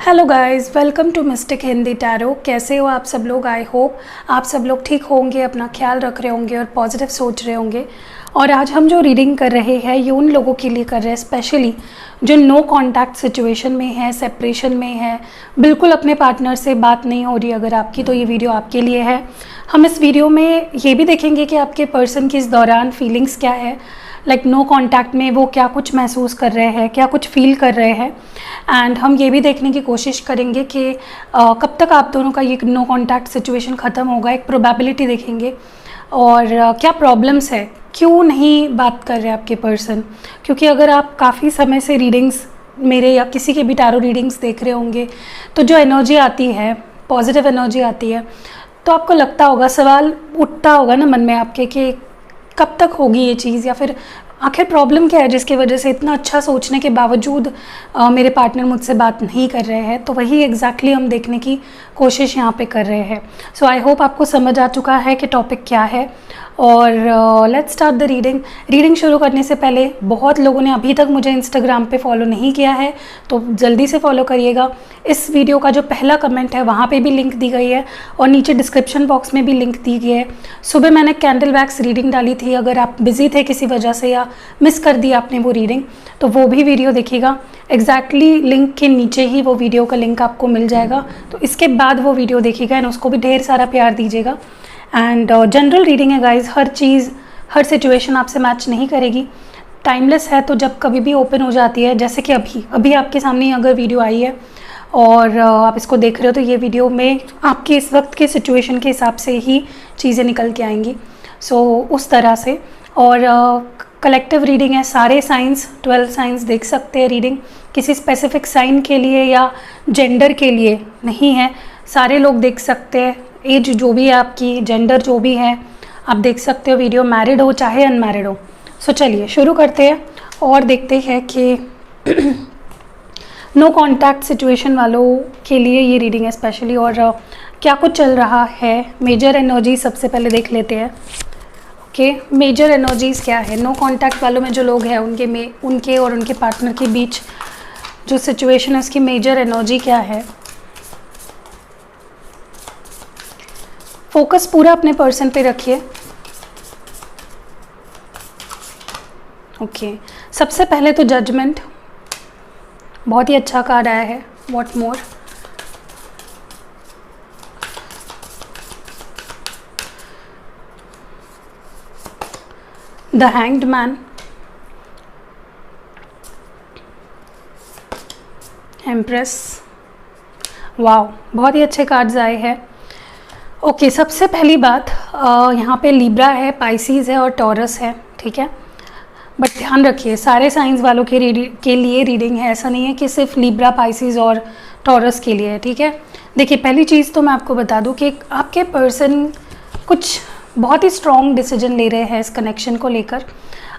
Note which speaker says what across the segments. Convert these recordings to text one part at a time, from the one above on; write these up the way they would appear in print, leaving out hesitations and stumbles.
Speaker 1: Hello guys, welcome to mystic Hindi tarot. कैसे हो आप सब लोग? आई होप आप सब लोग ठीक होंगे, अपना ख्याल रख रहे होंगे और पॉजिटिव सोच रहे होंगे। और आज हम जो रीडिंग कर रहे हैं ये उन लोगों के लिए कर रहे हैं स्पेशली जो नो कांटेक्ट सिचुएशन में है, सेपरेशन में है, बिल्कुल अपने पार्टनर से बात नहीं हो रही अगर आपकी, तो ये वीडियो आपके लिए है। हम इस वीडियो में ये भी देखेंगे कि आपके पर्सन की इस दौरान फीलिंग्स क्या है, लाइक नो कांटेक्ट में वो क्या कुछ महसूस कर रहे हैं, क्या कुछ फील कर रहे हैं। एंड हम ये भी देखने की कोशिश करेंगे कि कब तक आप दोनों का ये नो कांटेक्ट सिचुएशन ख़त्म होगा, एक प्रोबेबिलिटी देखेंगे। और क्या प्रॉब्लम्स है, क्यों नहीं बात कर रहे आपके पर्सन। क्योंकि अगर आप काफ़ी समय से रीडिंग्स मेरे या किसी के भी टैरो रीडिंग्स देख रहे होंगे तो जो एनर्जी आती है, पॉजिटिव एनर्जी आती है, तो आपको लगता होगा, सवाल उठता होगा ना मन में आपके कि कब तक होगी ये चीज़, या फिर आखिर प्रॉब्लम क्या है जिसकी वजह से इतना अच्छा सोचने के बावजूद मेरे पार्टनर मुझसे बात नहीं कर रहे हैं। तो वही एग्जैक्टली हम देखने की कोशिश यहाँ पे कर रहे हैं। सो आई होप आपको समझ आ चुका है कि टॉपिक क्या है। और लेट्स स्टार्ट द रीडिंग शुरू करने से पहले बहुत लोगों ने अभी तक मुझे इंस्टाग्राम पे फॉलो नहीं किया है, तो जल्दी से फॉलो करिएगा। इस वीडियो का जो पहला कमेंट है वहाँ पे भी लिंक दी गई है और नीचे डिस्क्रिप्शन बॉक्स में भी लिंक दी गई है। सुबह मैंने कैंडल वैक्स रीडिंग डाली थी, अगर आप बिज़ी थे किसी वजह से या मिस कर दी आपने वो रीडिंग तो वो भी वीडियो देखिएगा। एग्जैक्टली लिंक के नीचे ही वो वीडियो का लिंक आपको मिल जाएगा, तो इसके बाद वो वीडियो देखिएगा एंड उसको भी ढेर सारा प्यार दीजिएगा। एंड जनरल रीडिंग है गाइज, हर चीज़ हर सिचुएशन आपसे मैच नहीं करेगी, टाइमलेस है, तो जब कभी भी ओपन हो जाती है। जैसे कि अभी आपके सामने अगर वीडियो आई है और आप इसको देख रहे हो तो ये वीडियो में आपके इस वक्त के सिचुएशन के हिसाब से ही चीज़ें निकल के आएंगी। सो उस तरह से। और कलेक्टिव रीडिंग है, सारे साइंस 12 साइंस देख सकते हैं रीडिंग, किसी स्पेसिफिक साइन के लिए या जेंडर के लिए नहीं है, सारे लोग देख सकते हैं। एज जो भी है आपकी, जेंडर जो भी है, आप देख सकते हो वीडियो, मैरिड हो चाहे अनमैरिड हो। सो चलिए शुरू करते हैं और देखते हैं कि नो कांटेक्ट सिचुएशन वालों के लिए ये रीडिंग है स्पेशली, और क्या कुछ चल रहा है। मेजर एनर्जी सबसे पहले देख लेते हैं। ओके, मेजर एनर्जीज़ क्या है नो कांटेक्ट वालों में, जो लोग हैं उनके और उनके पार्टनर के बीच जो सिचुएशन है उसकी मेजर एनर्जी क्या है। फोकस पूरा अपने पर्सन पे रखिए। ओके, सबसे पहले तो जजमेंट, बहुत ही अच्छा कार्ड आया है। What more, the hanged man, empress. Wow, बहुत ही अच्छे कार्ड्स आए हैं। ओके, सबसे पहली बात, यहाँ पे लिब्रा है, पाइसीज है और टॉरस है, ठीक है। बट ध्यान रखिए सारे साइंस वालों के लिए रीडिंग है, ऐसा नहीं है कि सिर्फ लिब्रा, पाइसीज और टॉरस के लिए है, ठीक है। देखिए, पहली चीज़ तो मैं आपको बता दूं कि आपके पर्सन कुछ बहुत ही स्ट्रॉन्ग डिसीजन ले रहे हैं इस कनेक्शन को लेकर।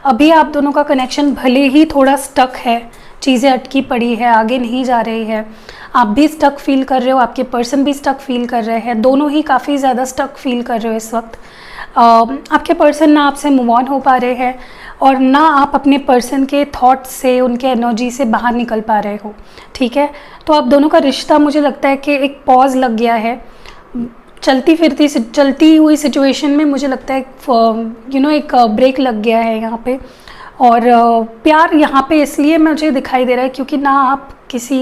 Speaker 1: अभी आप दोनों का कनेक्शन भले ही थोड़ा स्टक है, चीज़ें अटकी पड़ी है, आगे नहीं जा रही है, आप भी स्टक फील कर रहे हो, आपके पर्सन भी स्टक फील कर रहे हैं, दोनों ही काफ़ी ज़्यादा स्टक फील कर रहे हो इस वक्त। आपके पर्सन ना आपसे मूव ऑन हो पा रहे हैं और ना आप अपने पर्सन के थॉट्स से, उनके एनर्जी से बाहर निकल पा रहे हो, ठीक है। तो आप दोनों का रिश्ता, मुझे लगता है कि एक पॉज लग गया है चलती हुई सिचुएशन में। मुझे लगता है एक ब्रेक लग गया है यहाँ पे। और प्यार यहाँ पे इसलिए मुझे दिखाई दे रहा है क्योंकि ना आप किसी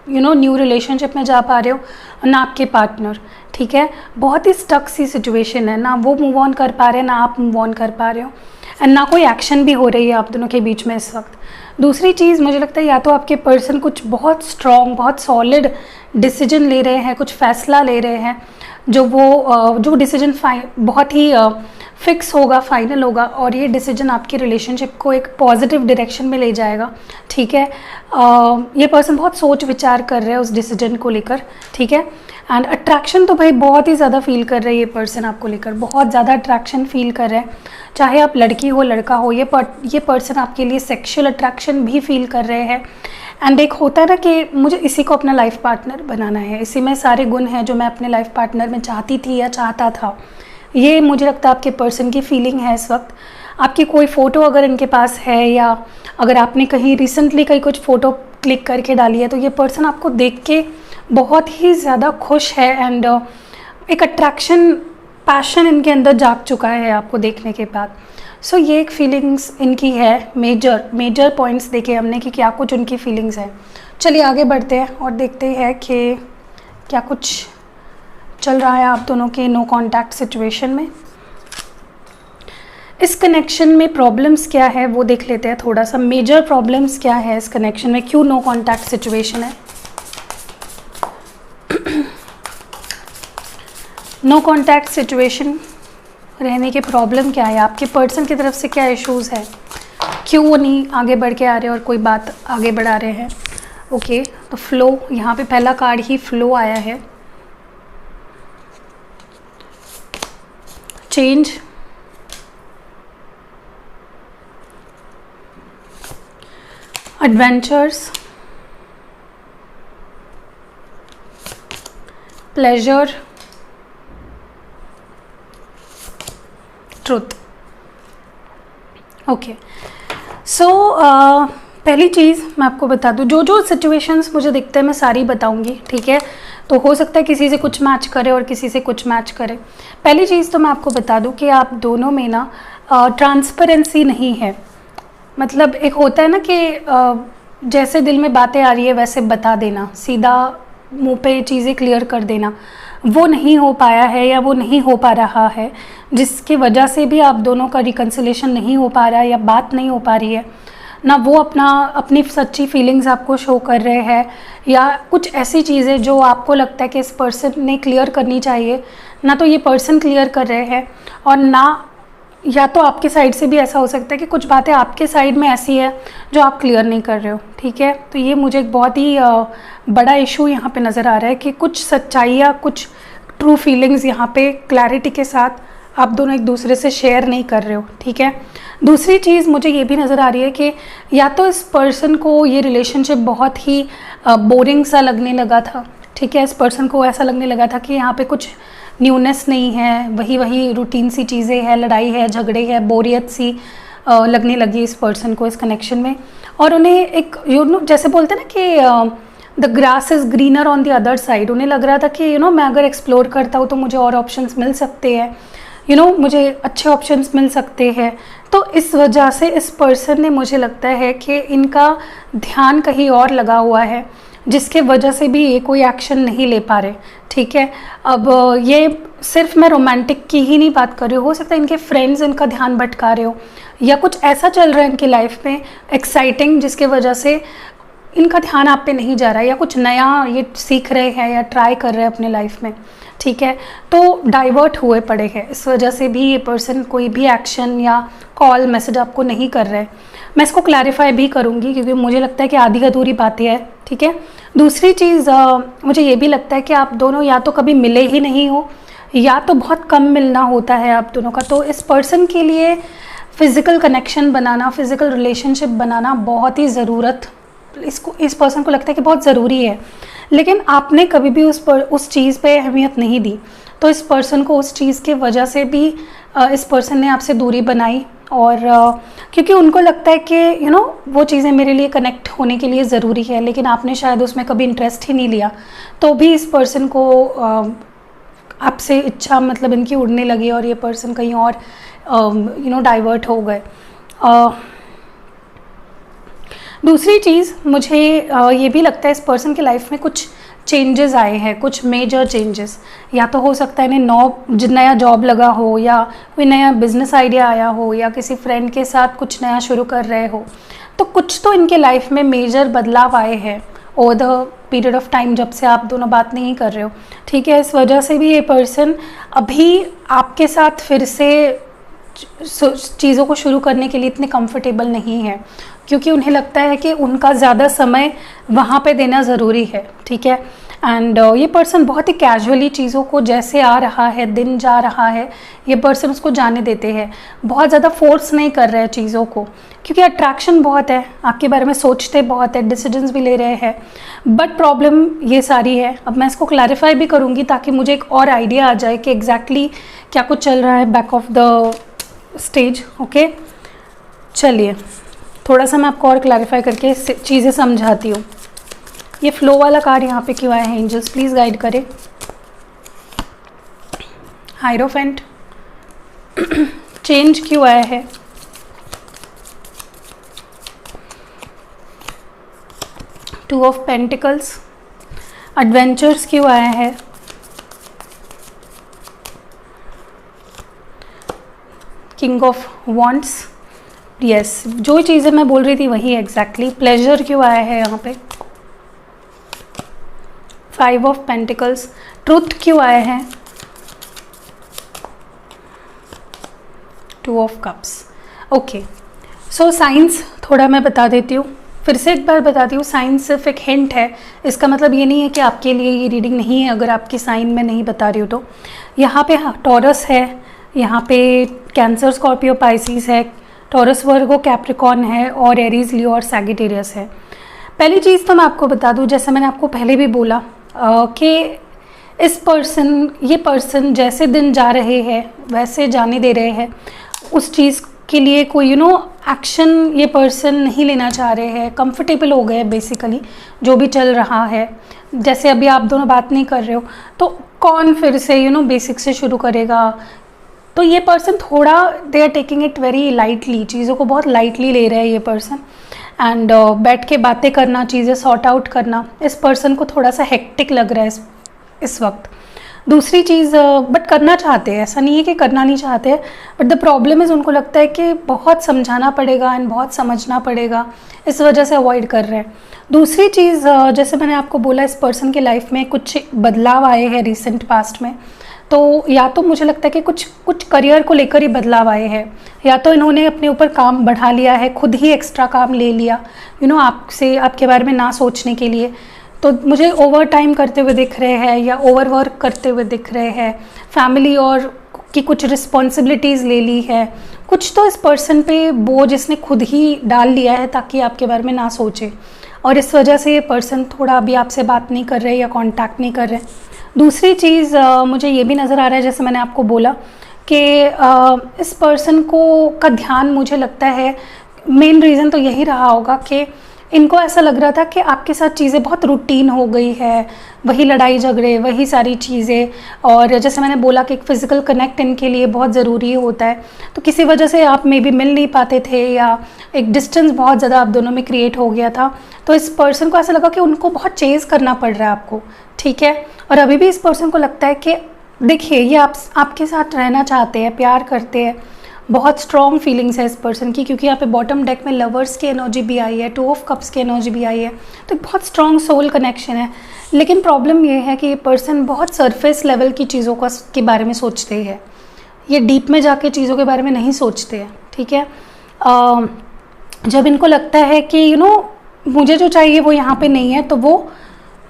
Speaker 1: न्यू रिलेशनशिप में जा पा रहे हो, ना आपके पार्टनर, ठीक है। बहुत ही स्टक सी सिचुएशन है, ना वो मूव ऑन कर पा रहे हैं, ना आप मूव ऑन कर पा रहे हो, एंड ना कोई एक्शन भी हो रही है आप दोनों के बीच में इस वक्त। दूसरी चीज़ मुझे लगता है, या तो आपके पर्सन कुछ बहुत स्ट्रॉन्ग, बहुत सॉलिड डिसीजन ले रहे हैं, कुछ फैसला ले रहे हैं, जो डिसीजन बहुत ही फिक्स होगा, फाइनल होगा, और ये डिसीजन आपकी रिलेशनशिप को एक पॉजिटिव डायरेक्शन में ले जाएगा, ठीक है। ये पर्सन बहुत सोच विचार कर रहे हैं उस डिसीजन को लेकर, ठीक है। एंड अट्रैक्शन तो भाई बहुत ही ज़्यादा फील कर रहे हैं ये पर्सन आपको लेकर, बहुत ज़्यादा अट्रैक्शन फील कर रहे हैं, चाहे आप लड़की हो लड़का हो। ये पर्सन आपके लिए सेक्सुअल अट्रैक्शन भी फील कर रहे हैं। एंड एक होता है ना कि मुझे इसी को अपना लाइफ पार्टनर बनाना है, इसी में सारे गुण हैं जो मैं अपने लाइफ पार्टनर में चाहती थी या चाहता था। ये मुझे लगता है आपके पर्सन की फीलिंग है इस वक्त। आपकी कोई फ़ोटो अगर इनके पास है, या अगर आपने कहीं रिसेंटली कहीं कुछ फ़ोटो क्लिक करके डाली है, तो ये पर्सन आपको देख के बहुत ही ज़्यादा खुश है एंड एक अट्रैक्शन, पैशन इनके अंदर जाग चुका है आपको देखने के बाद। सो ये एक फीलिंग्स इनकी है, मेजर पॉइंट्स देखे हमने कि क्या कुछ उनकी फीलिंग्स है। चलिए आगे बढ़ते हैं और देखते हैं कि क्या कुछ चल रहा है आप दोनों के नो कॉन्टैक्ट सिचुएशन में। इस कनेक्शन में प्रॉब्लम्स क्या है वो देख लेते हैं थोड़ा सा। मेजर प्रॉब्लम्स क्या है इस कनेक्शन में, क्यों नो कॉन्टैक्ट सिचुएशन है। नो कॉन्टैक्ट सिचुएशन रहने के प्रॉब्लम क्या है, आपके पर्सन की तरफ से क्या इश्यूज़ है, क्यों वो नहीं आगे बढ़ के आ रहे हैं और कोई बात आगे बढ़ा रहे हैं। ओके, तो फ्लो, यहाँ पे पहला कार्ड ही फ्लो आया है। Change, adventures, pleasure, truth. Okay, so पहली चीज़ मैं आपको बता दूं, जो सिचुएशंस मुझे दिखते हैं मैं सारी बताऊंगी, ठीक है। तो हो सकता है किसी से कुछ मैच करे और किसी से कुछ मैच करे। पहली चीज़ तो मैं आपको बता दूं कि आप दोनों में ना ट्रांसपेरेंसी नहीं है। मतलब एक होता है ना कि जैसे दिल में बातें आ रही है वैसे बता देना, सीधा मुंह पे चीज़ें क्लियर कर देना, वो नहीं हो पाया है या वो नहीं हो पा रहा है, जिसकी वजह से भी आप दोनों का रिकन्सिलेशन नहीं हो पा रहा है या बात नहीं हो पा रही है ना। वो अपनी सच्ची फीलिंग्स आपको शो कर रहे हैं या कुछ ऐसी चीज़ें जो आपको लगता है कि इस पर्सन ने क्लियर करनी चाहिए ना, तो ये पर्सन क्लियर कर रहे हैं। और ना, या तो आपके साइड से भी ऐसा हो सकता है कि कुछ बातें आपके साइड में ऐसी है जो आप क्लियर नहीं कर रहे हो, ठीक है। तो ये मुझे एक बहुत ही बड़ा इशू यहाँ पे नज़र आ रहा है कि कुछ सच्चाइयाँ, कुछ ट्रू फीलिंग्स यहाँ पे क्लैरिटी के साथ आप दोनों एक दूसरे से शेयर नहीं कर रहे हो, ठीक है। दूसरी चीज़ मुझे ये भी नज़र आ रही है कि या तो इस पर्सन को ये रिलेशनशिप बहुत ही बोरिंग सा लगने लगा था, ठीक है। इस पर्सन को ऐसा लगने लगा था कि यहाँ पे कुछ न्यूनेस नहीं है, वही रूटीन सी चीज़ें हैं, लड़ाई है, झगड़े है, बोरियत सी लगने लगी इस पर्सन को इस कनेक्शन में। और उन्हें एक जैसे बोलते हैं ना कि the grass is greener on the other side, उन्हें लग रहा था कि मैं अगर एक्सप्लोर करता हूँ तो मुझे और ऑप्शंस मिल सकते हैं, मुझे अच्छे ऑप्शंस मिल सकते हैं। तो इस वजह से इस पर्सन ने, मुझे लगता है कि इनका ध्यान कहीं और लगा हुआ है, जिसके वजह से भी ये कोई एक्शन नहीं ले पा रहे, ठीक है। अब ये सिर्फ मैं रोमांटिक की ही नहीं बात कर रही हूँ, हो सकता है इनके फ्रेंड्स इनका ध्यान भटका रहे हो या कुछ ऐसा चल रहा है इनकी लाइफ में एक्साइटिंग, जिसके वजह से इनका ध्यान आप पे नहीं जा रहा है, या कुछ नया ये सीख रहे हैं या ट्राई कर रहे हैं अपने लाइफ में, ठीक है। तो डाइवर्ट हुए पड़े हैं, इस वजह से भी ये पर्सन कोई भी एक्शन या कॉल मैसेज आपको नहीं कर रहे। मैं इसको क्लैरिफाई भी करूँगी क्योंकि मुझे लगता है कि आधी अधूरी बातें हैं, ठीक है। दूसरी चीज़ मुझे ये भी लगता है कि आप दोनों या तो कभी मिले ही नहीं हो या तो बहुत कम मिलना होता है आप दोनों का। तो इस पर्सन के लिए फ़िज़िकल कनेक्शन बनाना, फ़िज़िकल रिलेशनशिप बनाना बहुत ही इस पर्सन को लगता है कि बहुत ज़रूरी है, लेकिन आपने कभी भी उस चीज़ पे अहमियत नहीं दी। तो इस पर्सन को उस चीज़ के वजह से भी इस पर्सन ने आपसे दूरी बनाई, और क्योंकि उनको लगता है कि वो चीज़ें मेरे लिए कनेक्ट होने के लिए ज़रूरी है, लेकिन आपने शायद उसमें कभी इंटरेस्ट ही नहीं लिया, तो भी इस पर्सन को आपसे इच्छा मतलब इनकी उड़ने लगी और ये पर्सन कहीं और डाइवर्ट हो गए। दूसरी चीज़ मुझे ये भी लगता है इस पर्सन की लाइफ में कुछ चेंजेस आए हैं, कुछ मेजर चेंजेस। या तो हो सकता है इन्हें नया जॉब लगा हो, या कोई नया बिजनेस आइडिया आया हो, या किसी फ्रेंड के साथ कुछ नया शुरू कर रहे हो। तो कुछ तो इनके लाइफ में मेजर बदलाव आए हैं over the period of time, जब से आप दोनों बात नहीं कर रहे हो, ठीक है। इस वजह से भी ये पर्सन अभी आपके साथ फिर से चीज़ों को शुरू करने के लिए इतने कंफर्टेबल नहीं है, क्योंकि उन्हें लगता है कि उनका ज़्यादा समय वहाँ पे देना ज़रूरी है, ठीक है। एंड ये पर्सन बहुत ही कैजुअली चीज़ों को, जैसे आ रहा है, दिन जा रहा है, ये पर्सन उसको जाने देते हैं, बहुत ज़्यादा फोर्स नहीं कर रहे हैं चीज़ों को, क्योंकि अट्रैक्शन बहुत है, आपके बारे में सोचते बहुत है, डिसीजंस भी ले रहे हैं। बट प्रॉब्लम ये सारी है, अब मैं इसको क्लैरिफाई भी करूँगी ताकि मुझे एक और आइडिया आ जाए कि एग्जैक्टली क्या कुछ चल रहा है back of the stage, okay. चलिए थोड़ा सा मैं आपको और क्लैरिफाई करके चीज़ें समझाती हूँ। ये फ्लो वाला कार्ड यहाँ पे क्यों आया है? एंजल्स प्लीज़ गाइड करें। हायरोफेंट चेंज क्यों आया है? टू ऑफ पेंटिकल्स एडवेंचर्स क्यों आया है? किंग ऑफ वॉन्ड्स, यस जो चीज़ें मैं बोल रही थी वही एग्जैक्टली। प्लेजर क्यों आया है यहाँ पे? फाइव ऑफ पेंटिकल्स, ट्रुथ क्यों आया है? Two of cups. Okay, so science थोड़ा मैं बता देती हूँ, फिर से एक बार बताती हूँ। साइंस सिर्फ एक हिंट है, इसका मतलब ये नहीं है कि आपके लिए ये रीडिंग नहीं है अगर आपकी साइन में नहीं बता रही हूँ तो। यहाँ पे टॉरस है, यहाँ पे कैंसर, स्कॉर्पियो, पाइसिस है, टॉरस, वर्गो, कैप्रिकॉर्न है, और एरीज, लियो और सैगिटेरियस है। पहली चीज़ तो मैं आपको बता दूँ, जैसे मैंने आपको पहले भी बोला कि ये पर्सन जैसे दिन जा रहे हैं वैसे जाने दे रहे हैं। उस चीज़ के लिए कोई एक्शन ये पर्सन नहीं लेना चाह रहे हैं, कंफर्टेबल हो गए बेसिकली जो भी चल रहा है। जैसे अभी आप दोनों बात नहीं कर रहे हो तो कौन फिर से बेसिक से शुरू करेगा। तो ये पर्सन थोड़ा they are taking it very lightly, चीज़ों को बहुत लाइटली ले रहे हैं ये पर्सन। एंड बैठ के बातें करना, चीज़ें सॉर्ट आउट करना इस पर्सन को थोड़ा सा हेक्टिक लग रहा है इस वक्त। दूसरी चीज़, बट करना चाहते हैं, ऐसा नहीं है कि करना नहीं चाहते हैं, बट द प्रॉब्लम इज़ उनको लगता है कि बहुत समझाना पड़ेगा एंड बहुत समझना पड़ेगा, इस वजह से अवॉइड कर रहे हैं। दूसरी चीज़, जैसे मैंने आपको बोला इस पर्सन के लाइफ में कुछ बदलाव आए हैं रिसेंट पास्ट में, तो या तो मुझे लगता है कि कुछ करियर को लेकर ही बदलाव आए हैं, या तो इन्होंने अपने ऊपर काम बढ़ा लिया है, खुद ही एक्स्ट्रा काम ले लिया आपसे, आपके बारे में ना सोचने के लिए। तो मुझे ओवर टाइम करते हुए दिख रहे हैं या ओवर वर्क करते हुए दिख रहे हैं, फैमिली और की कुछ रिस्पॉन्सिबिलिटीज़ ले ली है, कुछ तो इस पर्सन पे बोझ इसने खुद ही डाल लिया है ताकि आपके बारे में ना सोचे, और इस वजह से ये पर्सन थोड़ा अभी आपसे बात नहीं कर रहे या कांटेक्ट नहीं कर रहे। दूसरी चीज़ मुझे ये भी नज़र आ रहा है, जैसे मैंने आपको बोला कि इस पर्सन का ध्यान, मुझे लगता है मेन रीज़न तो यही रहा होगा कि इनको ऐसा लग रहा था कि आपके साथ चीज़ें बहुत रूटीन हो गई है, वही लड़ाई झगड़े, वही सारी चीज़ें, और जैसे मैंने बोला कि एक फ़िज़िकल कनेक्ट इनके लिए बहुत ज़रूरी होता है, तो किसी वजह से आप मे बी मिल नहीं पाते थे या एक डिस्टेंस बहुत ज़्यादा आप दोनों में क्रिएट हो गया था। तो इस पर्सन को ऐसा लगा कि उनको बहुत चेज़ करना पड़ रहा है आपको, ठीक है। और अभी भी इस पर्सन को लगता है कि देखिए ये आपके साथ रहना चाहते हैं, प्यार करते हैं, बहुत स्ट्रॉन्ग फीलिंग्स है इस पर्सन की, क्योंकि यहाँ पे बॉटम डेक में लवर्स की एनर्जी भी आई है, 2 ऑफ कप्स की एनर्जी भी आई है, तो बहुत स्ट्रॉन्ग सोल कनेक्शन है। लेकिन प्रॉब्लम ये है कि ये पर्सन बहुत सरफेस लेवल की चीज़ों के बारे में सोचते हैं, ये डीप में जाके चीज़ों के बारे में नहीं सोचते हैं, ठीक है। जब इनको लगता है कि मुझे जो चाहिए वो यहाँ पे नहीं है, तो वो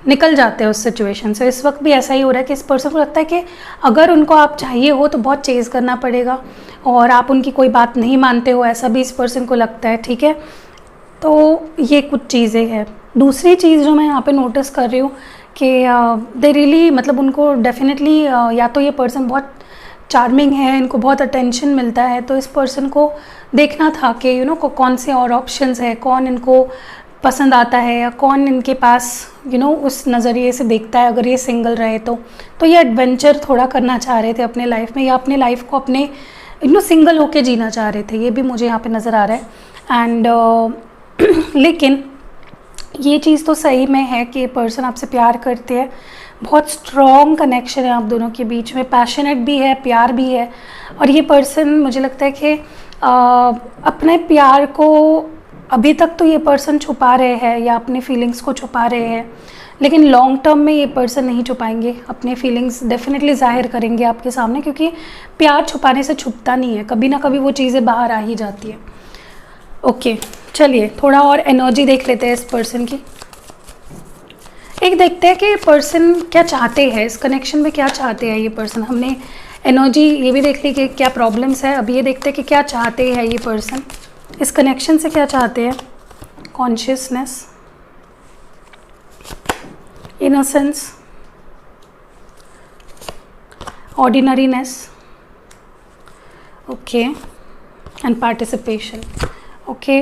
Speaker 1: निकल जाते हैं उस सिचुएशन से। इस वक्त भी ऐसा ही हो रहा है कि इस पर्सन को लगता है कि अगर उनको आप चाहिए हो तो बहुत चेज़ करना पड़ेगा, और आप उनकी कोई बात नहीं मानते हो, ऐसा भी इस पर्सन को लगता है, ठीक है। तो ये कुछ चीज़ें हैं। दूसरी चीज़ जो मैं यहाँ पे नोटिस कर रही हूँ कि दे रियली, मतलब उनको डेफिनेटली या तो ये पर्सन बहुत चार्मिंग है, इनको बहुत अटेंशन मिलता है, तो इस पर्सन को देखना था कि कौन से और ऑप्शंस है, कौन इनको पसंद आता है या कौन इनके पास उस नज़रिए से देखता है अगर ये सिंगल रहे तो ये एडवेंचर थोड़ा करना चाह रहे थे अपने लाइफ में, या अपने लाइफ को अपने सिंगल होके जीना चाह रहे थे, ये भी मुझे यहाँ पे नज़र आ रहा है। एंड लेकिन ये चीज़ तो सही में है कि ये पर्सन आपसे प्यार करते हैं, बहुत स्ट्रॉन्ग कनेक्शन है आप दोनों के बीच में, पैशनेट भी है, प्यार भी है। और ये पर्सन मुझे लगता है कि अपने प्यार को अभी तक तो ये पर्सन छुपा रहे हैं या अपने फीलिंग्स को छुपा रहे हैं, लेकिन लॉन्ग टर्म में ये पर्सन नहीं छुपाएंगे, अपने फीलिंग्स डेफिनेटली जाहिर करेंगे आपके सामने, क्योंकि प्यार छुपाने से छुपता नहीं है, कभी ना कभी वो चीज़ें बाहर आ ही जाती है। ओके, चलिए थोड़ा और एनर्जी देख लेते हैं इस पर्सन की। एक देखते हैं कि ये पर्सन क्या चाहते हैं, इस कनेक्शन में क्या चाहते हैं ये पर्सन। हमने एनर्जी ये भी देख ली कि क्या प्रॉब्लम्स है, अभी ये देखते हैं कि क्या चाहते हैं ये पर्सन, इस कनेक्शन से क्या चाहते हैं। Consciousness, innocence, ordinariness, okay, and participation. Okay,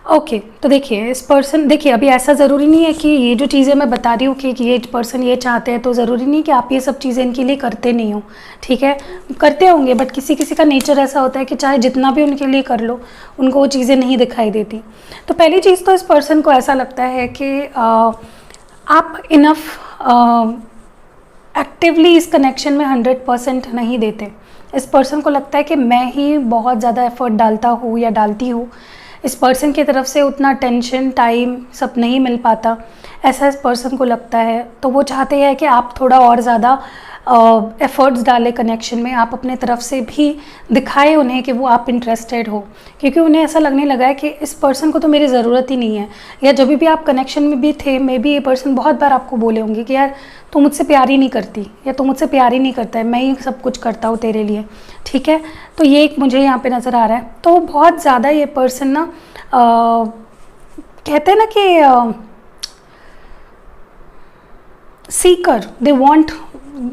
Speaker 1: okay तो देखिए इस पर्सन, देखिए अभी ऐसा ज़रूरी नहीं है कि ये जो चीज़ें मैं बता रही हूँ कि ये पर्सन ये चाहते हैं, तो ज़रूरी नहीं कि आप ये सब चीज़ें इनके लिए करते नहीं हो, ठीक है, करते होंगे, बट किसी किसी का नेचर ऐसा होता है कि चाहे जितना भी उनके लिए कर लो उनको वो चीज़ें नहीं दिखाई देती। तो पहली चीज़ तो इस पर्सन को ऐसा लगता है कि आप इनफ एक्टिवली इस कनेक्शन में 100% नहीं देते। इस पर्सन को लगता है कि मैं ही बहुत ज़्यादा एफर्ट डालता हूँ या डालती हूँ, इस पर्सन की तरफ से उतना टेंशन टाइम सब नहीं मिल पाता, ऐसा इस पर्सन को लगता है। तो वो चाहते हैं कि आप थोड़ा और ज़्यादा एफर्ट्स डालें कनेक्शन में, आप अपने तरफ से भी दिखाएं उन्हें कि वो आप इंटरेस्टेड हो, क्योंकि उन्हें ऐसा लगने लगा है कि इस पर्सन को तो मेरी ज़रूरत ही नहीं है। या जब भी आप कनेक्शन में भी थे, मे बी ये पर्सन बहुत बार आपको बोले होंगे कि यार तू मुझसे प्यार ही नहीं करती या तू मुझसे प्यार ही नहीं करता है, मैं ही सब कुछ करता हूँ तेरे लिए, ठीक है। तो ये एक मुझे यहाँ पे नज़र आ रहा है। तो बहुत ज़्यादा ये पर्सन ना कहते हैं ना कि seeker, they want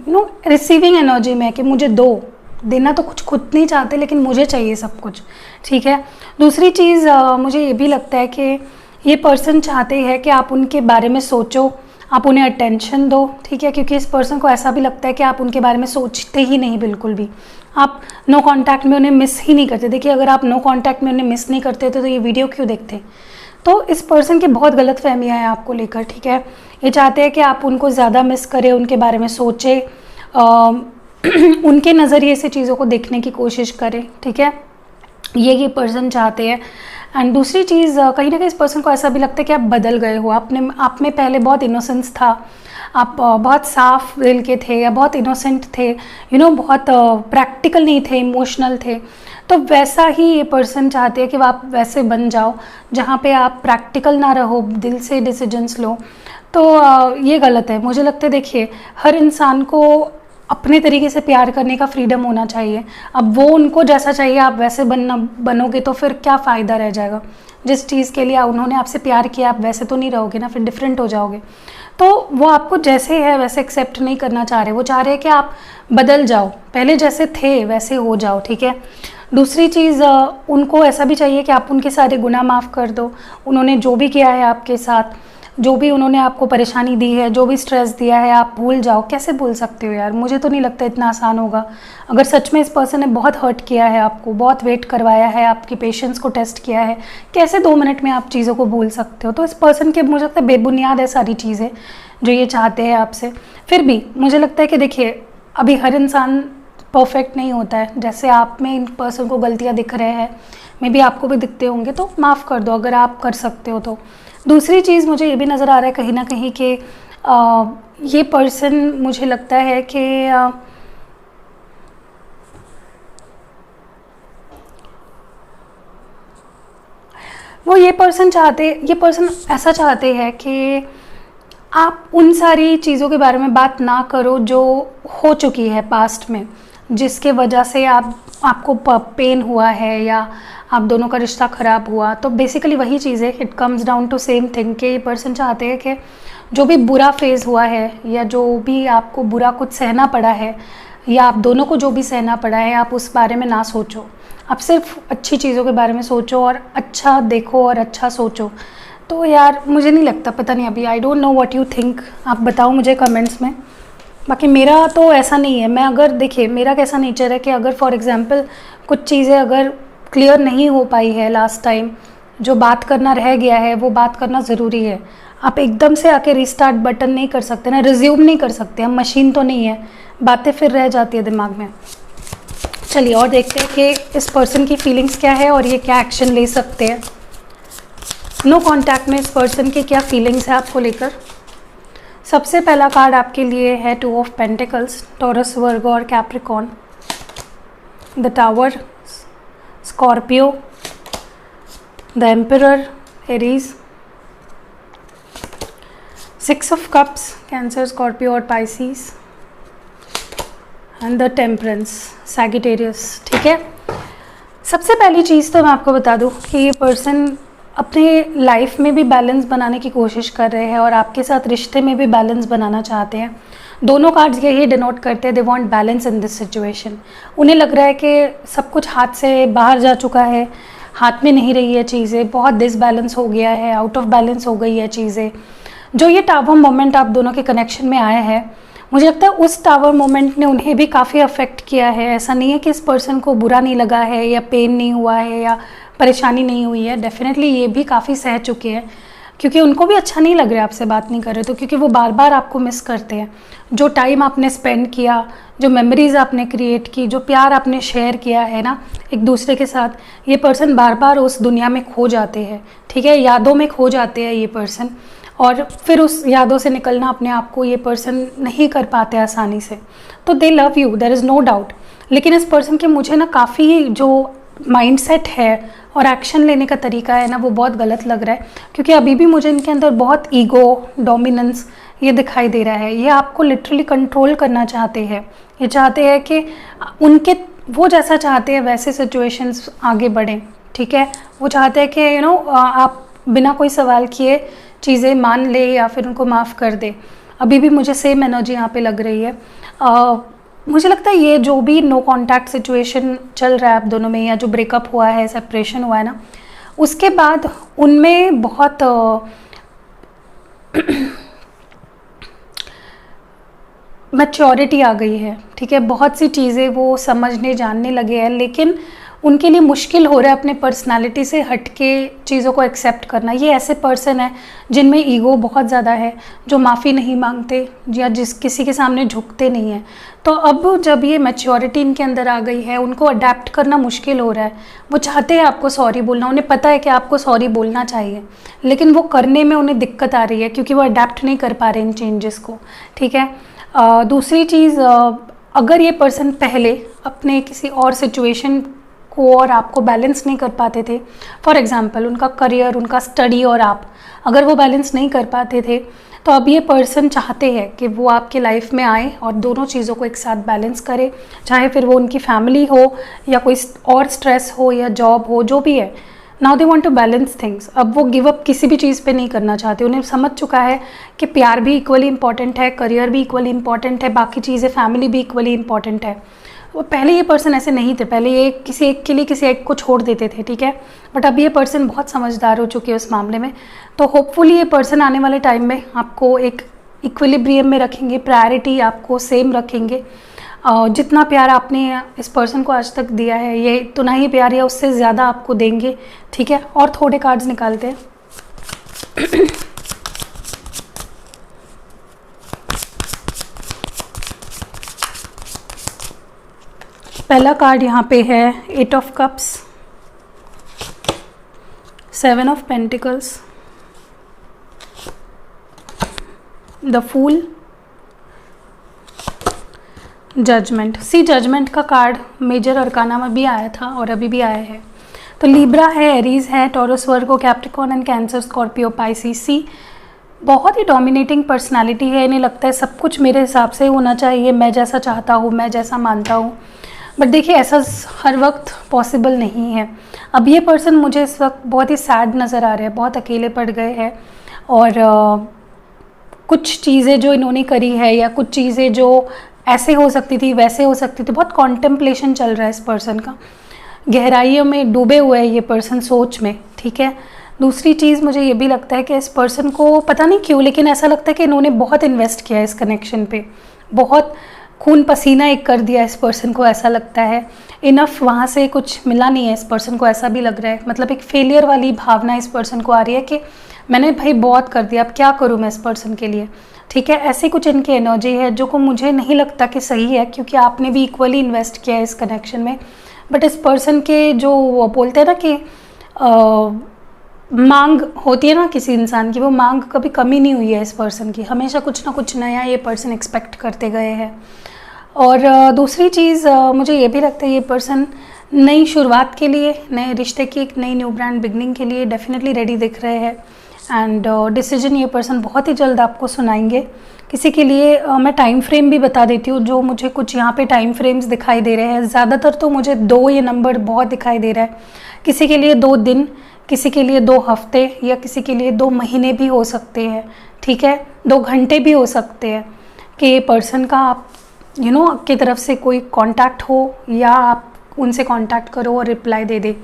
Speaker 1: no receiving energy में, कि मुझे दो, देना तो कुछ खुद नहीं चाहते लेकिन मुझे चाहिए सब कुछ, ठीक है। दूसरी चीज़ मुझे ये भी लगता है कि ये पर्सन चाहते हैं कि आप उनके बारे में सोचो, आप उन्हें अटेंशन दो, ठीक है, क्योंकि इस पर्सन को ऐसा भी लगता है कि आप उनके बारे में सोचते ही नहीं बिल्कुल भी, आप नो कांटेक्ट में उन्हें मिस ही नहीं करते। देखिए अगर आप नो कांटेक्ट में उन्हें मिस नहीं करते तो ये वीडियो क्यों देखते। तो इस पर्सन की बहुत गलत फहमियाँ हैं आपको लेकर, ठीक है। ये चाहते हैं कि आप उनको ज़्यादा मिस करें, उनके बारे में सोचें, उनके नज़रिए से चीज़ों को देखने की कोशिश करें, ठीक है, ये पर्सन चाहते हैं। एंड दूसरी चीज़ कहीं ना कहीं इस पर्सन को ऐसा भी लगता है कि आप बदल गए हो, आप में पहले बहुत इनोसेंस था, आप बहुत साफ दिल के थे या बहुत इनोसेंट थे, बहुत प्रैक्टिकल नहीं थे, इमोशनल थे। तो वैसा ही ये पर्सन चाहते हैं कि आप वैसे बन जाओ जहाँ पे आप प्रैक्टिकल ना रहो, दिल से डिसीजंस लो। तो ये गलत है मुझे लगता है। देखिए हर इंसान को अपने तरीके से प्यार करने का फ्रीडम होना चाहिए। अब वो उनको जैसा चाहिए आप वैसे बनोगे तो फिर क्या फ़ायदा रह जाएगा। जिस चीज़ के लिए उन्होंने आपसे प्यार किया आप वैसे तो नहीं रहोगे ना, फिर डिफरेंट हो जाओगे। तो वो आपको जैसे है वैसे एक्सेप्ट नहीं करना चाह रहे, वो चाह रहे हैं कि आप बदल जाओ, पहले जैसे थे वैसे हो जाओ, ठीक है। दूसरी चीज़ उनको ऐसा भी चाहिए कि आप उनके सारे गुनाह माफ़ कर दो। उन्होंने जो भी किया है आपके साथ, जो भी उन्होंने आपको परेशानी दी है, जो भी स्ट्रेस दिया है, आप भूल जाओ। कैसे भूल सकते हो यार, मुझे तो नहीं लगता इतना आसान होगा। अगर सच में इस पर्सन ने बहुत हर्ट किया है आपको, बहुत वेट करवाया है, आपकी पेशेंस को टेस्ट किया है, कैसे 2 मिनट में आप चीज़ों को भूल सकते हो। तो इस पर्सन के मुझे लगता है बेबुनियाद है सारी चीज़ें जो ये चाहते हैं आपसे। फिर भी मुझे लगता है कि देखिए अभी हर इंसान परफेक्ट नहीं होता है, जैसे आप में इन पर्सन को गलतियाँ दिख रहे हैं, मे बी आपको भी दिखते होंगे, तो माफ़ कर दो अगर आप कर सकते हो तो। दूसरी चीज़ मुझे ये भी नज़र आ रहा है कहीं ना कहीं कि ये पर्सन मुझे लगता है कि ये पर्सन ऐसा चाहते हैं कि आप उन सारी चीज़ों के बारे में बात ना करो जो हो चुकी है पास्ट में, जिसके वजह से आपको पेन हुआ है या आप दोनों का रिश्ता ख़राब हुआ। तो बेसिकली वही चीज़ है, it comes down to same thing कि ये पर्सन चाहते हैं कि जो भी बुरा फेज़ हुआ है या जो भी आपको बुरा कुछ सहना पड़ा है या आप दोनों को जो भी सहना पड़ा है, आप उस बारे में ना सोचो, आप सिर्फ अच्छी चीज़ों के बारे में सोचो और अच्छा देखो और अच्छा सोचो। तो यार मुझे नहीं लगता, पता नहीं, अभी I don't know what you think, आप बताओ मुझे कमेंट्स में। बाकी मेरा तो ऐसा नहीं है, मैं अगर देखिए मेरा कैसा नेचर है कि अगर फॉर एग्जांपल कुछ चीज़ें अगर क्लियर नहीं हो पाई है लास्ट टाइम, जो बात करना रह गया है वो बात करना ज़रूरी है। आप एकदम से आके रिस्टार्ट बटन नहीं कर सकते ना, रिज्यूम नहीं कर सकते, हम मशीन तो नहीं है, बातें फिर रह जाती है दिमाग में। चलिए और देखते हैं कि इस पर्सन की फीलिंग्स क्या है और ये क्या एक्शन ले सकते हैं। नो कॉन्टैक्ट में इस पर्सन की क्या फीलिंग्स है आपको लेकर। सबसे पहला कार्ड आपके लिए है 2 ऑफ पेंटिकल्स, टॉरस, वर्गो और Capricorn, the tower, Scorpio, the emperor, Aries, 6 of cups, Cancer, Scorpio और Pisces, and the temperance, Sagittarius, ठीक है। सबसे पहली चीज़ तो मैं आपको बता दूं कि ये पर्सन अपने लाइफ में भी बैलेंस बनाने की कोशिश कर रहे हैं और आपके साथ रिश्ते में भी बैलेंस बनाना चाहते हैं। दोनों कार्ड्स यही डिनोट करते हैं, they want balance in this situation. उन्हें लग रहा है कि सब कुछ हाथ से बाहर जा चुका है, हाथ में नहीं रही है चीज़ें, बहुत डिसबैलेंस हो गया है, आउट ऑफ बैलेंस हो गई है चीज़ें। जो ये टावर मोमेंट आप दोनों के कनेक्शन में आया है, मुझे लगता है उस टावर मोमेंट ने उन्हें भी काफ़ी अफेक्ट किया है। ऐसा नहीं है कि इस पर्सन को बुरा नहीं लगा है या पेन नहीं हुआ है या परेशानी नहीं हुई है, डेफिनेटली ये भी काफ़ी सह चुके हैं, क्योंकि उनको भी अच्छा नहीं लग रहा है आपसे बात नहीं कर रहे तो, क्योंकि वो बार बार आपको मिस करते हैं। जो टाइम आपने स्पेंड किया, जो मेमोरीज़ आपने क्रिएट की, जो प्यार आपने शेयर किया है ना एक दूसरे के साथ, ये पर्सन बार बार उस दुनिया में खो जाते हैं, ठीक है, यादों में खो जाते हैं ये पर्सन, और फिर उस यादों से निकलना अपने आप को ये पर्सन नहीं कर पाते आसानी से। तो they love you, there is no doubt, लेकिन इस पर्सन के मुझे ना काफ़ी जो माइंडसेट है और एक्शन लेने का तरीका है ना वो बहुत गलत लग रहा है, क्योंकि अभी भी मुझे इनके अंदर बहुत ईगो, डोमिनेंस ये दिखाई दे रहा है। ये आपको लिटरली कंट्रोल करना चाहते हैं, ये चाहते हैं कि उनके वो जैसा चाहते हैं वैसे सिचुएशंस आगे बढ़ें, ठीक है। वो चाहते हैं कि आप बिना कोई सवाल किए चीज़ें मान ले या फिर उनको माफ़ कर दे। अभी भी मुझे सेम एनर्जी यहाँ पे लग रही है। मुझे लगता है ये जो भी नो कांटेक्ट सिचुएशन चल रहा है आप दोनों में, या जो ब्रेकअप हुआ है, सेपरेशन हुआ है ना, उसके बाद उनमें बहुत मैच्योरिटी आ गई है, ठीक है। बहुत सी चीज़ें वो समझने जानने लगे हैं, लेकिन उनके लिए मुश्किल हो रहा है अपने पर्सनालिटी से हट के चीज़ों को एक्सेप्ट करना। ये ऐसे पर्सन है जिनमें ईगो बहुत ज़्यादा है, जो माफ़ी नहीं मांगते या जिस किसी के सामने झुकते नहीं हैं। तो अब जब ये मैच्योरिटी इनके अंदर आ गई है, उनको अडेप्ट करना मुश्किल हो रहा है। वो चाहते हैं आपको सॉरी बोलना, उन्हें पता है कि आपको सॉरी बोलना चाहिए, लेकिन वो करने में उन्हें दिक्कत आ रही है क्योंकि वो अडेप्ट नहीं कर पा रहे इन चेंजेस को, ठीक है। दूसरी चीज़, अगर ये पर्सन पहले अपने किसी और सिचुएशन को और आपको बैलेंस नहीं कर पाते थे, फॉर एग्जांपल उनका करियर, उनका स्टडी और आप, अगर वो बैलेंस नहीं कर पाते थे, तो अब ये पर्सन चाहते हैं कि वो आपके लाइफ में आए और दोनों चीज़ों को एक साथ बैलेंस करे, चाहे फिर वो उनकी फैमिली हो या कोई और स्ट्रेस हो या जॉब हो, जो भी है। Now they want to balance things. अब वो गिव अप किसी भी चीज़ पे नहीं करना चाहते। उन्हें समझ चुका है कि प्यार भी इक्वली इंपॉर्टेंट है, करियर भी इक्वली इंपॉर्टेंट है, बाकी चीज़ें, फैमिली भी इक्वली इंपॉर्टेंट है। वो पहले ये पर्सन ऐसे नहीं थे, पहले ये किसी एक के लिए किसी एक को छोड़ देते थे, ठीक है। बट अब ये पर्सन बहुत समझदार हो चुके हैं उस मामले में। तो होपफुली ये पर्सन आने वाले टाइम में आपको एक इक्विलिब्रियम में रखेंगे, प्रायोरिटी आपको सेम रखेंगे। जितना प्यार आपने इस पर्सन को आज तक दिया है, ये इतना ही प्यार या उससे ज़्यादा आपको देंगे, ठीक है। और थोड़े कार्ड्स निकालते हैं। पहला कार्ड यहाँ पे है 8 of cups, 7 of pentacles, the fool, judgement. See judgement का कार्ड मेजर अरकाना में भी आया था और अभी भी आया है। तो लिब्रा है, एरीज है, Taurus, Virgo, Capricorn and Cancer, Scorpio, Pisces. See बहुत ही डोमिनेटिंग पर्सनालिटी है। इन्हें लगता है सब कुछ मेरे हिसाब से होना चाहिए, मैं जैसा चाहता हूँ, मैं जैसा मानता हूँ। बट देखिए ऐसा हर वक्त पॉसिबल नहीं है। अब ये पर्सन मुझे इस वक्त बहुत ही सैड नज़र आ रहे हैं, बहुत अकेले पड़ गए हैं, और कुछ चीज़ें जो इन्होंने करी है या कुछ चीज़ें जो ऐसे हो सकती थी वैसे हो सकती थी, बहुत कॉन्टेम्पलेशन चल रहा है इस पर्सन का। गहराइयों में डूबे हुए है ये पर्सन सोच में, ठीक है। दूसरी चीज़ मुझे ये भी लगता है कि इस पर्सन को पता नहीं क्यों, लेकिन ऐसा लगता है कि इन्होंने बहुत इन्वेस्ट किया है इस कनेक्शन पे, बहुत खून पसीना एक कर दिया इस पर्सन को, ऐसा लगता है। इनफ वहाँ से कुछ मिला नहीं है इस पर्सन को, ऐसा भी लग रहा है। मतलब एक फेलियर वाली भावना इस पर्सन को आ रही है कि मैंने भाई बहुत कर दिया, अब क्या करूँ मैं इस पर्सन के लिए, ठीक है। ऐसी कुछ इनकी एनर्जी है जो को मुझे नहीं लगता कि सही है, क्योंकि आपने भी इक्वली इन्वेस्ट किया है इस कनेक्शन में। बट इस पर्सन के जो वो बोलते हैं ना कि मांग होती है ना किसी इंसान की, वो मांग कभी कमी नहीं हुई है इस पर्सन की। हमेशा कुछ ना कुछ नया ये पर्सन एक्सपेक्ट करते गए हैं। और दूसरी चीज़ मुझे ये भी लगता है ये पर्सन नई शुरुआत के लिए, नए रिश्ते की एक नई न्यू ब्रांड बिगनिंग के लिए डेफिनेटली रेडी दिख रहे हैं। एंड डिसीजन ये पर्सन बहुत ही जल्द आपको सुनाएंगे। किसी के लिए मैं टाइम फ्रेम भी बता देती हूँ, जो मुझे कुछ यहाँ पे टाइम फ्रेम्स दिखाई दे रहे हैं। ज़्यादातर तो मुझे 2 ये नंबर बहुत दिखाई दे रहा है। किसी के लिए 2 दिन, किसी के लिए 2 हफ्ते, या किसी के लिए 2 महीने भी हो सकते हैं, ठीक है। 2 घंटे भी हो सकते हैं कि पर्सन का आप आपकी तरफ से कोई कांटेक्ट हो या आप उनसे कांटेक्ट करो और रिप्लाई दे दे।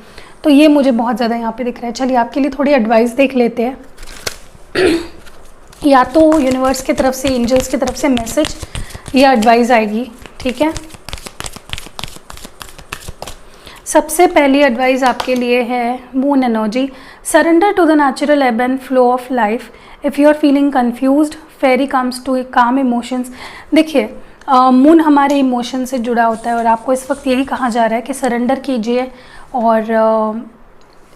Speaker 1: तो ये मुझे बहुत ज़्यादा यहाँ पे दिख रहा है। चलिए आपके लिए थोड़ी एडवाइस देख लेते हैं। या तो यूनिवर्स की तरफ से, एंजल्स की तरफ से मैसेज या एडवाइस आएगी, ठीक है। सबसे पहली एडवाइस आपके लिए है moon energy. Surrender to the natural ebb and flow of life. If you are feeling confused, fairy comes to calm emotions. देखिए मून हमारे इमोशन से जुड़ा होता है और आपको इस वक्त यही कहा जा रहा है कि सरेंडर कीजिए और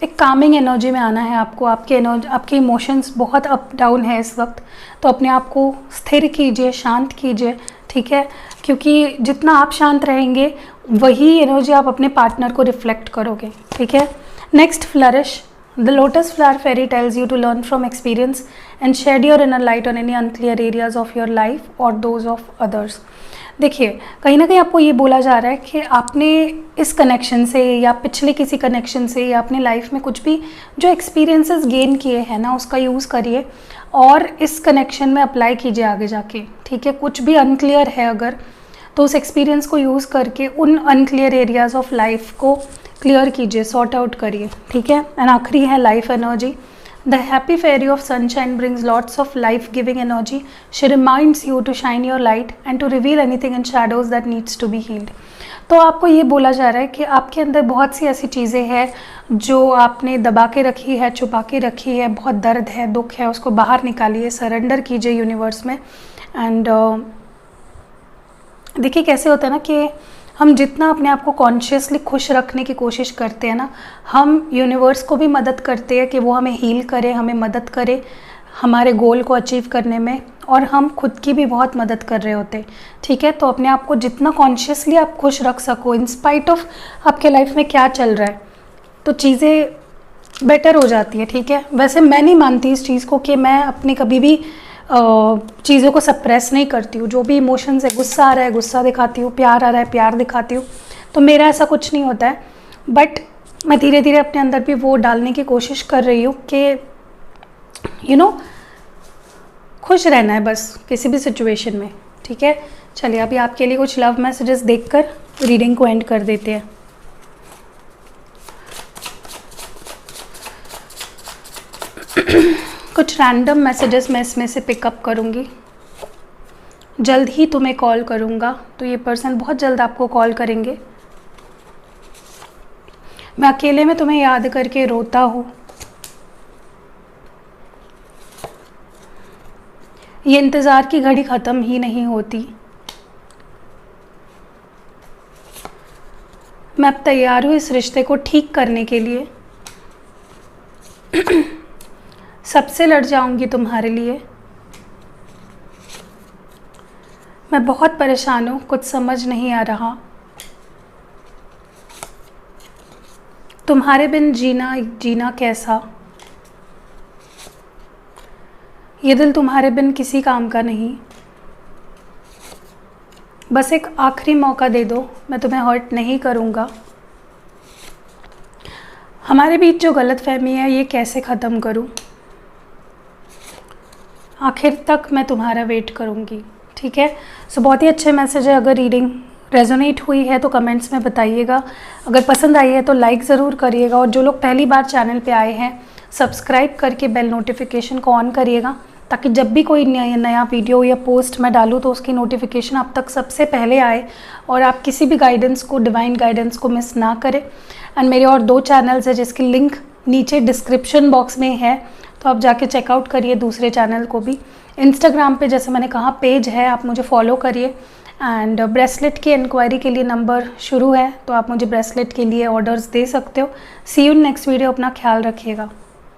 Speaker 1: एक कामिंग एनर्जी में आना है आपको। आपके इमोशंस बहुत अप डाउन है इस वक्त, तो अपने आप को स्थिर कीजिए, शांत कीजिए, ठीक है। क्योंकि जितना आप शांत रहेंगे वही एनर्जी आप अपने पार्टनर को रिफ्लेक्ट करोगे, ठीक है। Next, flourish. The lotus flower fairy tells you to learn from experience and shed your inner light on any unclear areas of your life और दोज ऑफ अदर्स। देखिए कहीं ना कहीं आपको ये बोला जा रहा है कि आपने इस कनेक्शन से या पिछले किसी कनेक्शन से या अपने लाइफ में कुछ भी जो एक्सपीरियंसेस गेन किए हैं ना, उसका यूज़ करिए और इस कनेक्शन में अप्लाई कीजिए आगे जाके, ठीक है। कुछ भी अनक्लियर है अगर, तो उस एक्सपीरियंस को यूज़ करके उन अनक्लियर एरियाज ऑफ लाइफ को क्लियर कीजिए, सॉर्ट आउट करिए, ठीक है। एंड आखिरी है life energy. The happy fairy of sunshine brings lots of life-giving energy. She reminds you to shine your light and to reveal anything in shadows that needs to be healed. तो आपको ये बोला जा रहा है कि आपके अंदर बहुत सी ऐसी चीज़ें हैं जो आपने दबा के रखी है, छुपा के रखी है, बहुत दर्द है, दुख है, उसको बाहर निकालिए, सरेंडर कीजिए यूनिवर्स में। एंड देखिए कैसे होता है ना कि हम जितना अपने आप को कॉन्शियसली खुश रखने की कोशिश करते हैं ना, हम यूनिवर्स को भी मदद करते हैं कि वो हमें हील करे, हमें मदद करे हमारे गोल को अचीव करने में, और हम खुद की भी बहुत मदद कर रहे होते हैं, ठीक है। तो अपने आप को जितना कॉन्शियसली आप खुश रख सको इन स्पाइट ऑफ आपके लाइफ में क्या चल रहा है, तो चीज़ें बेटर हो जाती है, ठीक है। वैसे मैं नहीं मानती इस चीज़ को कि मैं अपनी कभी भी चीज़ों को सप्रेस नहीं करती हूँ। जो भी इमोशंस है, गुस्सा आ रहा है गुस्सा दिखाती हूँ, प्यार आ रहा है प्यार दिखाती हूँ, तो मेरा ऐसा कुछ नहीं होता है। बट मैं धीरे धीरे अपने अंदर भी वो डालने की कोशिश कर रही हूँ कि खुश रहना है बस किसी भी सिचुएशन में, ठीक है। चलिए अभी आपके लिए कुछ लव मैसेजेस देखकर रीडिंग को एंड कर देते हैं। कुछ रैंडम मैसेजेस मैं इसमें से पिकअप करूँगी। जल्द ही तुम्हें कॉल करूँगा, तो ये पर्सन बहुत जल्द आपको कॉल करेंगे। मैं अकेले में तुम्हें याद करके रोता हूँ। ये इंतज़ार की घड़ी ख़त्म ही नहीं होती। मैं अब तैयार हूँ इस रिश्ते को ठीक करने के लिए। सबसे लड़ जाऊंगी तुम्हारे लिए। मैं बहुत परेशान हूँ, कुछ समझ नहीं आ रहा। तुम्हारे बिन जीना कैसा। ये दिल तुम्हारे बिन किसी काम का नहीं। बस एक आखिरी मौका दे दो, मैं तुम्हें हर्ट नहीं करूँगा। हमारे बीच जो गलतफहमी है ये कैसे ख़त्म करूँ। आखिर तक मैं तुम्हारा वेट करूँगी, ठीक है। सो बहुत ही अच्छे मैसेज है। अगर रीडिंग रेजोनेट हुई है तो कमेंट्स में बताइएगा। अगर पसंद आई है तो लाइक ज़रूर करिएगा, और जो लोग पहली बार चैनल पे आए हैं सब्सक्राइब करके बेल नोटिफिकेशन को ऑन करिएगा, ताकि जब भी कोई नया वीडियो या पोस्ट मैं डालूँ तो उसकी नोटिफिकेशन आप तक सबसे पहले आए और आप किसी भी गाइडेंस को, डिवाइन गाइडेंस को मिस ना करें। एंड मेरे और 2 चैनल्स है जिसकी लिंक नीचे डिस्क्रिप्शन बॉक्स में है, तो आप जाके चेकआउट करिए दूसरे चैनल को भी। इंस्टाग्राम पे जैसे मैंने कहा पेज है, आप मुझे फॉलो करिए। एंड ब्रेसलेट की इंक्वायरी के लिए नंबर शुरू है, तो आप मुझे ब्रेसलेट के लिए ऑर्डर्स दे सकते हो। सी यू नेक्स्ट वीडियो। अपना ख्याल रखिएगा।